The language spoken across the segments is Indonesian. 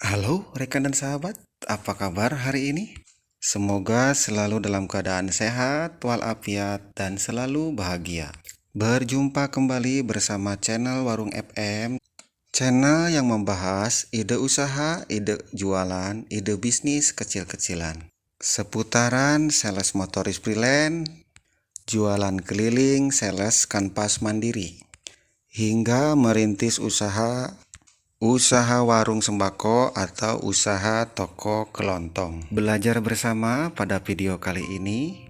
Halo rekan dan sahabat, apa kabar hari ini? Semoga selalu dalam keadaan sehat, walafiat, dan selalu bahagia. Berjumpa kembali bersama channel Warung FM, channel yang membahas ide usaha, ide jualan, ide bisnis kecil-kecilan. Seputaran sales motoris freelance, jualan keliling, sales kanvas mandiri, hingga merintis usaha warung sembako atau usaha toko kelontong. Belajar bersama pada video kali ini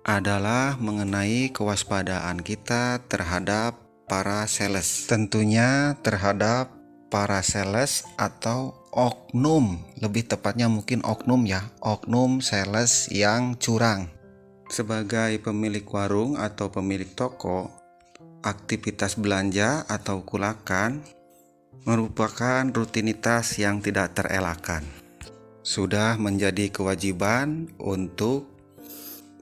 adalah mengenai kewaspadaan kita terhadap para sales. Tentunya terhadap para sales atau oknum, lebih tepatnya mungkin oknum ya, oknum sales yang curang. Sebagai pemilik warung atau pemilik toko, aktivitas belanja atau kulakan merupakan rutinitas yang tidak terelakkan. Sudah menjadi kewajiban untuk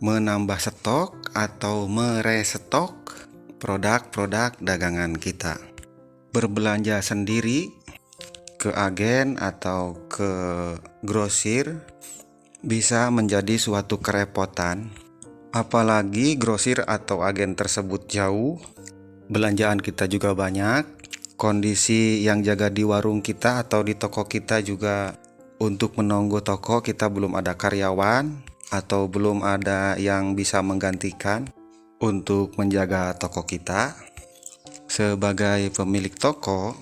menambah stok atau merestock produk-produk dagangan kita. Berbelanja sendiri ke agen atau ke grosir bisa menjadi suatu kerepotan, apalagi grosir atau agen tersebut jauh, belanjaan kita juga banyak. Kondisi yang jaga di warung kita atau di toko kita juga, untuk menunggu toko kita belum ada karyawan atau belum ada yang bisa menggantikan untuk menjaga toko kita. Sebagai pemilik toko,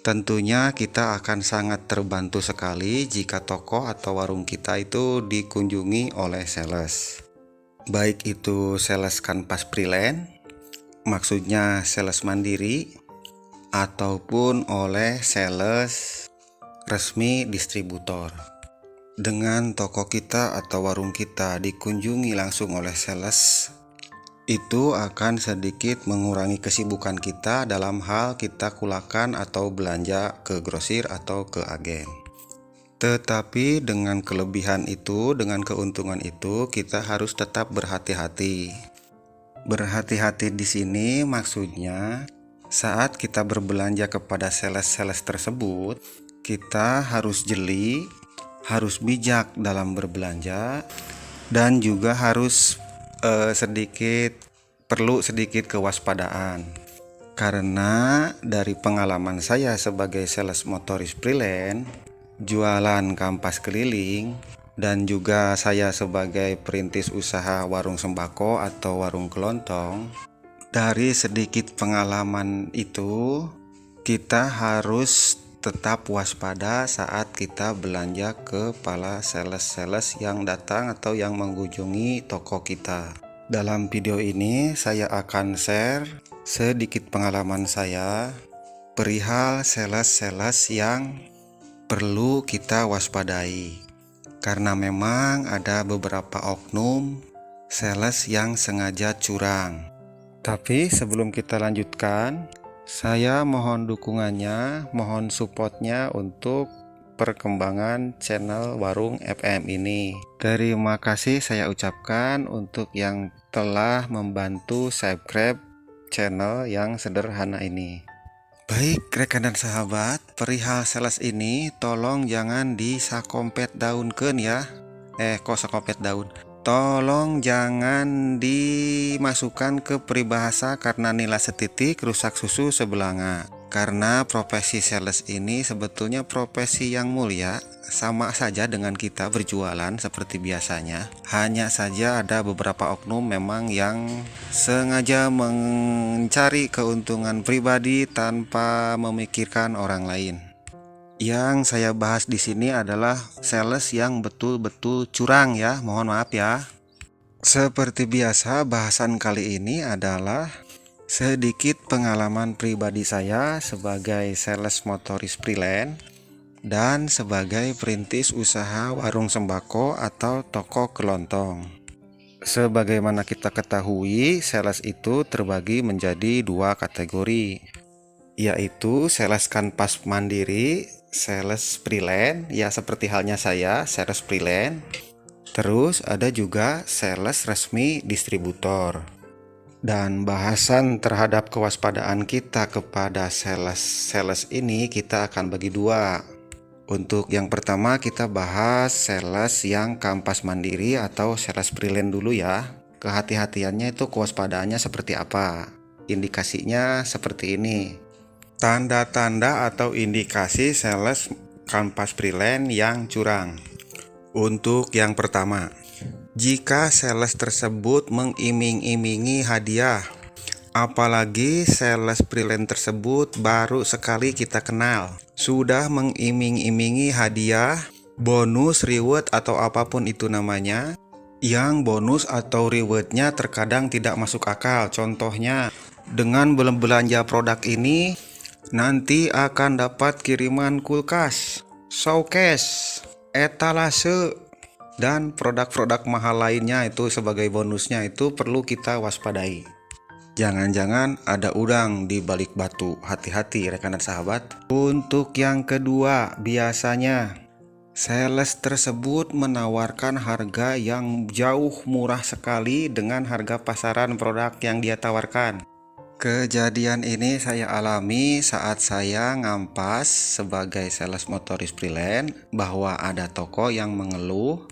tentunya kita akan sangat terbantu sekali jika toko atau warung kita itu dikunjungi oleh sales. Baik itu sales kanvas freelance, maksudnya sales mandiri, ataupun oleh sales resmi distributor. Dengan toko kita atau warung kita dikunjungi langsung oleh sales, itu akan sedikit mengurangi kesibukan kita dalam hal kita kulakan atau belanja ke grosir atau ke agen. Tetapi dengan kelebihan itu, dengan keuntungan itu, kita harus tetap berhati-hati. Berhati-hati di sini maksudnya, saat kita berbelanja kepada sales-sales tersebut, kita harus jeli, harus bijak dalam berbelanja, dan juga harus perlu sedikit kewaspadaan. Karena dari pengalaman saya sebagai sales motoris freelance, jualan kampas keliling, dan juga saya sebagai perintis usaha warung sembako atau warung kelontong, dari sedikit pengalaman itu, kita harus tetap waspada saat kita belanja ke para sales-sales yang datang atau yang mengunjungi toko kita. Dalam video ini saya akan share sedikit pengalaman saya perihal sales-sales yang perlu kita waspadai. Karena memang ada beberapa oknum sales yang sengaja curang. Tapi sebelum kita lanjutkan, saya mohon dukungannya, mohon supportnya untuk perkembangan channel Warung FM ini. Terima kasih saya ucapkan untuk yang telah membantu subscribe channel yang sederhana ini. Baik rekan dan sahabat, perihal sales ini tolong jangan disakompet daunkeun ya. Kok sakompet daun? Tolong jangan dimasukkan ke peribahasa karena nilai setitik rusak susu sebelanga. Karena profesi sales ini sebetulnya profesi yang mulia, sama saja dengan kita berjualan seperti biasanya. Hanya saja ada beberapa oknum memang yang sengaja mencari keuntungan pribadi tanpa memikirkan orang lain. Yang saya bahas di sini adalah sales yang betul-betul curang ya, mohon maaf ya. Seperti biasa, bahasan kali ini adalah sedikit pengalaman pribadi saya sebagai sales motoris freelance dan sebagai perintis usaha warung sembako atau toko kelontong. Sebagaimana kita ketahui, sales itu terbagi menjadi dua kategori, yaitu sales kanvas mandiri, sales freelance, ya seperti halnya saya, sales freelance. Terus ada juga sales resmi distributor. Dan bahasan terhadap kewaspadaan kita kepada sales ini kita akan bagi dua. Untuk yang pertama kita bahas sales yang kampas mandiri atau sales freelance dulu ya. Kehati-hatiannya itu kewaspadaannya seperti apa? Indikasinya seperti ini. Tanda-tanda atau indikasi sales kampas freelance yang curang. Untuk yang pertama, jika sales tersebut mengiming-imingi hadiah, apalagi sales freelance tersebut baru sekali kita kenal, sudah mengiming-imingi hadiah, bonus, reward atau apapun itu namanya, yang bonus atau rewardnya terkadang tidak masuk akal. Contohnya, dengan belanja produk ini nanti akan dapat kiriman kulkas, showcase, etalase, dan produk-produk mahal lainnya itu sebagai bonusnya. Itu perlu kita waspadai. Jangan-jangan ada udang di balik batu. Hati-hati rekan dan sahabat. Untuk yang kedua, biasanya sales tersebut menawarkan harga yang jauh murah sekali dengan harga pasaran produk yang dia tawarkan. Kejadian ini saya alami saat saya ngampas sebagai sales motoris freelance, bahwa ada toko yang mengeluh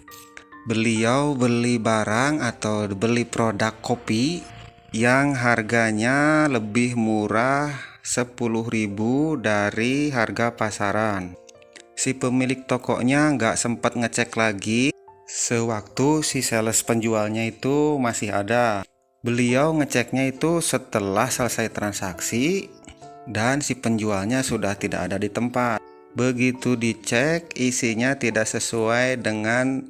beliau beli barang atau beli produk kopi yang harganya lebih murah 10.000 dari harga pasaran. Si pemilik tokonya nggak sempat ngecek lagi sewaktu si sales penjualnya itu masih ada. Beliau ngeceknya itu setelah selesai transaksi dan si penjualnya sudah tidak ada di tempat. Begitu dicek, isinya tidak sesuai dengan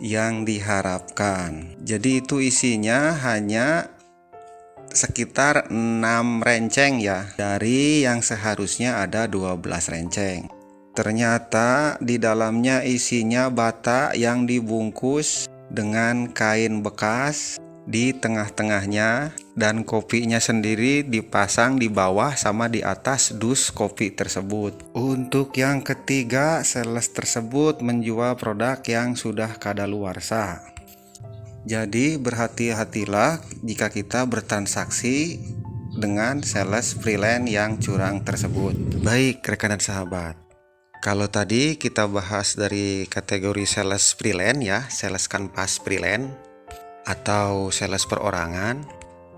yang diharapkan. Jadi itu isinya hanya sekitar 6 renceng ya, dari yang seharusnya ada 12 renceng. Ternyata di dalamnya isinya bata yang dibungkus dengan kain bekas di tengah-tengahnya, dan kopinya sendiri dipasang di bawah sama di atas dus kopi tersebut. Untuk yang ketiga, sales tersebut menjual produk yang sudah kadaluarsa. Jadi berhati-hatilah jika kita bertransaksi dengan sales freelance yang curang tersebut. Baik rekan dan sahabat, kalau tadi kita bahas dari kategori sales freelance ya, sales kanvas freelance atau sales perorangan.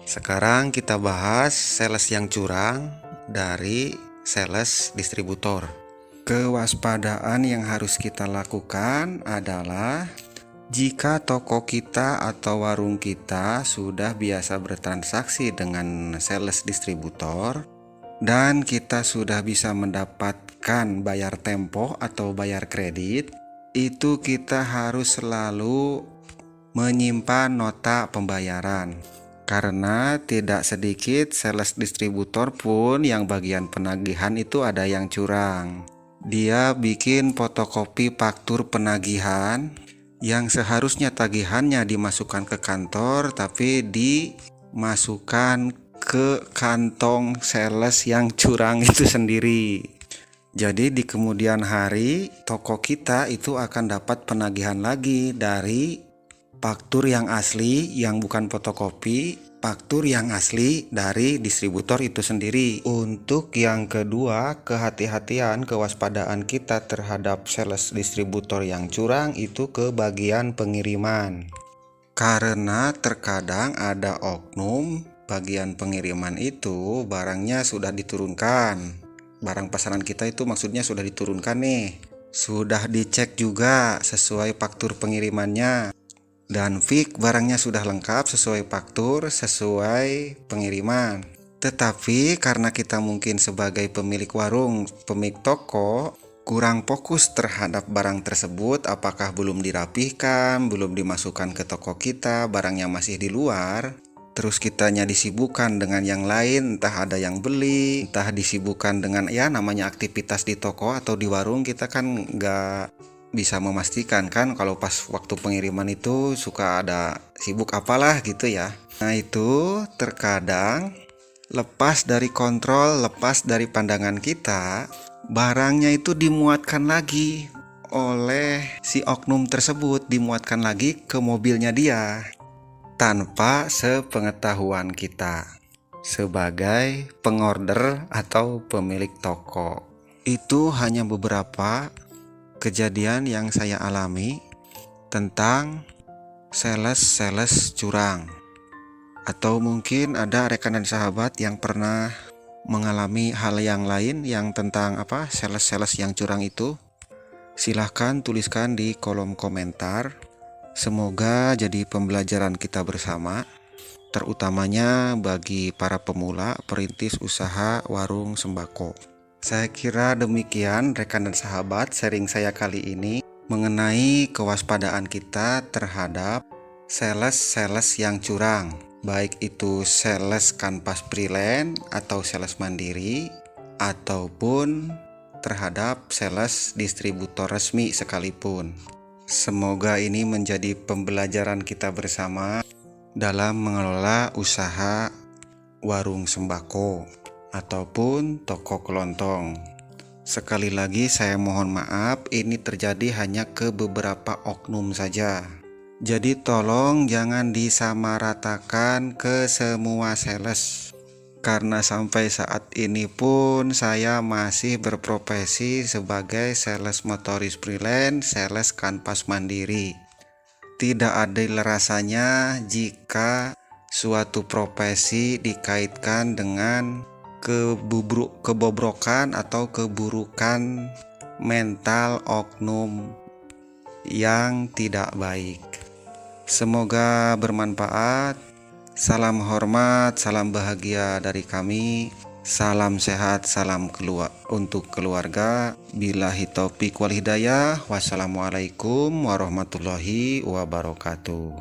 Sekarang kita bahas sales yang curang dari sales distributor. Kewaspadaan yang harus kita lakukan adalah jika toko kita atau warung kita sudah biasa bertransaksi dengan sales distributor dan kita sudah bisa mendapatkan bayar tempo atau bayar kredit, itu kita harus selalu menyimpan nota pembayaran, karena tidak sedikit sales distributor pun yang bagian penagihan itu ada yang curang. Dia bikin fotokopi faktur penagihan yang seharusnya tagihannya dimasukkan ke kantor, tapi dimasukkan ke kantong sales yang curang itu sendiri. Jadi di kemudian hari toko kita itu akan dapat penagihan lagi dari faktur yang asli, yang bukan fotokopi, faktur yang asli dari distributor itu sendiri. Untuk yang kedua, kehati-hatian, kewaspadaan kita terhadap sales distributor yang curang itu ke bagian pengiriman. Karena terkadang ada oknum bagian pengiriman itu barangnya sudah diturunkan. Barang pasaran kita itu maksudnya sudah diturunkan nih. Sudah dicek juga sesuai faktur pengirimannya. Dan fix barangnya sudah lengkap sesuai faktur, sesuai pengiriman. Tetapi karena kita mungkin sebagai pemilik warung, pemilik toko, kurang fokus terhadap barang tersebut, apakah belum dirapihkan, belum dimasukkan ke toko kita, barangnya masih di luar, terus kitanya disibukkan dengan yang lain, entah ada yang beli, entah disibukkan dengan ya namanya aktivitas di toko atau di warung, kita kan nggak bisa memastikan kan kalau pas waktu pengiriman itu suka ada sibuk apalah gitu ya. Nah itu terkadang lepas dari kontrol, lepas dari pandangan kita, barangnya itu dimuatkan lagi oleh si oknum tersebut, dimuatkan lagi ke mobilnya dia tanpa sepengetahuan kita sebagai pengorder atau pemilik toko. Itu hanya beberapa kejadian yang saya alami tentang sales-sales curang. Atau mungkin ada rekan dan sahabat yang pernah mengalami hal yang lain yang tentang sales-sales yang curang itu. Silahkan tuliskan di kolom komentar. Semoga jadi pembelajaran kita bersama, terutamanya bagi para pemula perintis usaha warung sembako. Saya kira demikian rekan dan sahabat sharing saya kali ini mengenai kewaspadaan kita terhadap sales-sales yang curang, baik itu sales kanvas freelance atau sales mandiri ataupun terhadap sales distributor resmi sekalipun. Semoga ini menjadi pembelajaran kita bersama dalam mengelola usaha warung sembako ataupun toko kelontong. Sekali lagi saya mohon maaf, ini terjadi hanya ke beberapa oknum saja. Jadi tolong jangan disamaratakan ke semua sales. Karena sampai saat ini pun saya masih berprofesi sebagai sales motoris freelance, sales kanvas mandiri. Tidak adil rasanya jika suatu profesi dikaitkan dengan kebobrokan atau keburukan mental oknum yang tidak baik. Semoga bermanfaat. Salam hormat, salam bahagia dari kami. Salam sehat, salam untuk keluarga. Billahi taufiq wal hidayah. Wassalamualaikum warahmatullahi wabarakatuh.